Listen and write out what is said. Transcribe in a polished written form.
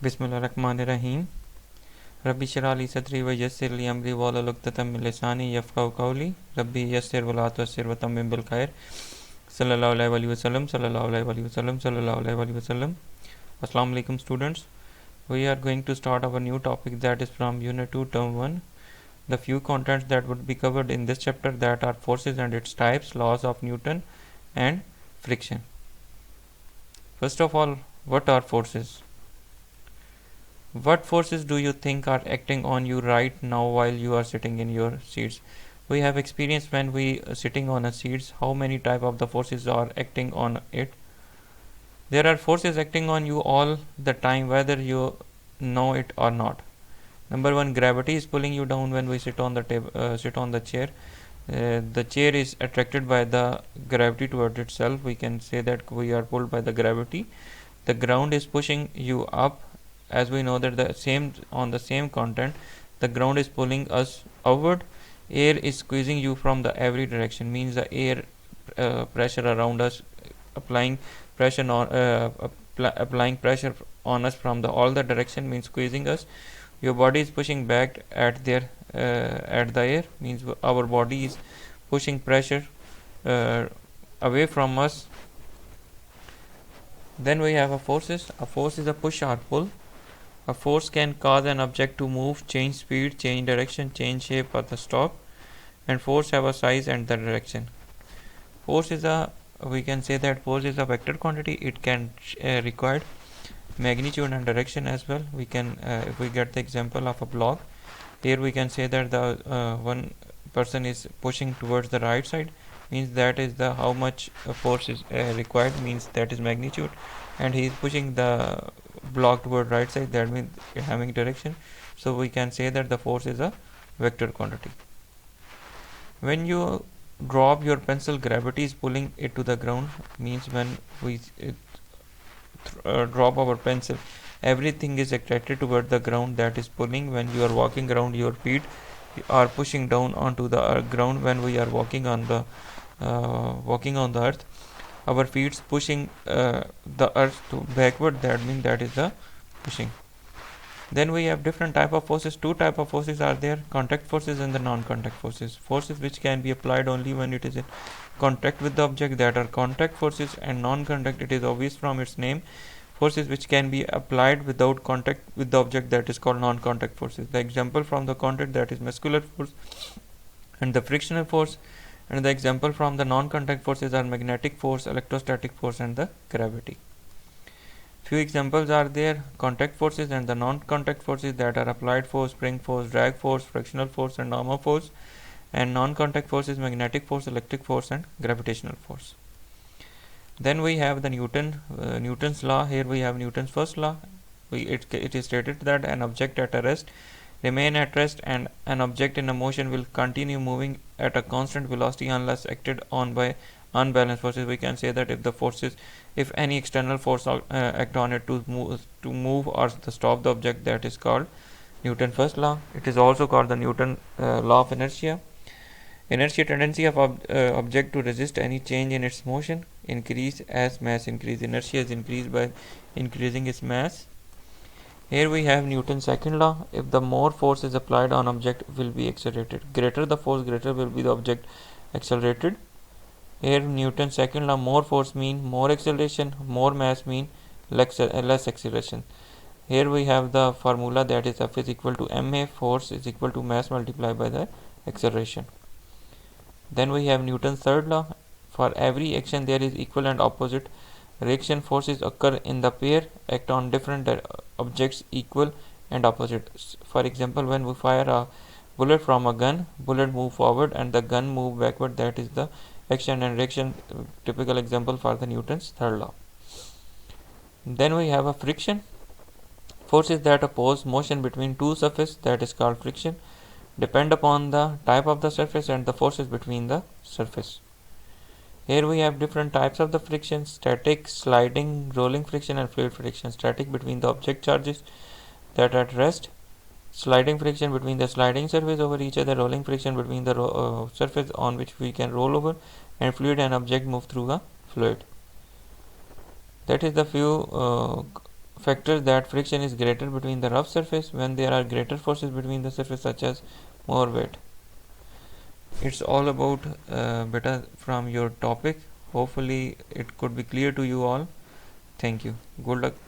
बिस्मिल्लाहिर्रहमानिर्रहीम रब्बी इश्रह ली सदरी व यस्सिर ली अमरी वाहलुल उक़दतम मिन लिसानी यफ़क़हू क़ौली रब्बी यस्सिर वला तुअस्सिर व तम्मिम बिल खैर सल्लल्लाहु अलैहि वसल्लम सल्लल्लाहु अलैहि वसल्लम सल्लल्लाहु अलैहि वसल्लम. Assalamu alaikum students. We are going to start our new topic, that is from unit 2 term 1. The few contents that would be covered in this chapter, that are forces and its types, laws of Newton and friction. First of all, what are forces? What forces do you think are acting on you right now while you are sitting in your seats? We have experienced when we are sitting on a seats how many type of the forces are acting on it. There are forces acting on you all the time whether you know it or not. Number 1, gravity is pulling you down when we sit on the chair. The chair is attracted by the gravity towards itself. We can say that we are pulled by the gravity. The ground is pushing you up, as we know that the same content, the ground is pulling us upward. Air is squeezing you from the every direction, means the air pressure around us applying pressure on us from all the direction, means squeezing us. Your body is pushing back at the air, means our body is pushing pressure away from us. Then we have a forces. A force is a push or pull. A force can cause an object to move, change speed, change direction, change shape, or the stop. And force have a size and the direction. We can say that force is a vector quantity. It can require magnitude and direction as well. We can, if we get the example of a block, here we can say that the one person is pushing towards the right side, means that is the how much force is required, means that is magnitude, and he is pushing the block toward right side, that means having direction. So we can say that the force is a vector quantity. When you drop your pencil, gravity is pulling it to the ground, means when we drop our pencil, everything is attracted toward the ground, that is pulling. When you are walking around, your feet are pushing down onto the ground. When we are walking on the earth, our feet pushing the earth to backward, that means that is the pushing. Then we have different type of forces. Two type of forces are there: contact forces and the non-contact forces. Forces which can be applied only when it is in contact with the object, that are contact forces, and non-contact, it is obvious from its name, forces which can be applied without contact with the object, that is called non-contact forces. The example from the contact, that is muscular force and the frictional force, and the example from the non-contact forces are magnetic force, electrostatic force, and the gravity. Few examples are there: contact forces and the non-contact forces, that are applied force, spring force, drag force, frictional force, and normal force. And non-contact forces, magnetic force, electric force, and gravitational force. Then we have the Newton's law. Here we have Newton's first law. It is stated that an object at a rest remain at rest, and an object in a motion will continue moving at a constant velocity unless acted on by unbalanced forces. We can say that if any external force act on it to move or to stop the object, that is called Newton's first law. It is also called the Newton law of inertia. Inertia, tendency of object to resist any change in its motion, increase as mass increase. Inertia is increased by increasing its mass. Here we have Newton's second law. If the more force is applied on object, will be accelerated. Greater the force, greater will be the object accelerated. Here Newton's second law, more force mean more acceleration, more mass mean less acceleration. Here we have the formula, that is F is equal to ma, force is equal to mass multiplied by the acceleration. Then we have Newton's third law. For every action there is equal and opposite reaction. Forces occur in the pair, act on different objects equal and opposite. For example, when we fire a bullet from a gun, bullet move forward and the gun move backward, that is the action and reaction, typical example for the Newton's third law. Then we have a friction. Forces that oppose motion between two surfaces, that is called friction, depend upon the type of the surface and the forces between the surface. Here we have different types of the friction: static, sliding, rolling friction, and fluid friction. Static, between the object charges that are at rest; sliding friction, between the sliding surface over each other; rolling friction, between the surface on which we can roll over; and fluid, an object move through a fluid. That is the few factors that friction is greater between the rough surface when there are greater forces between the surface, such as more weight. It's all about beta from your topic. Hopefully it could be clear to you all. Thank you. Good luck.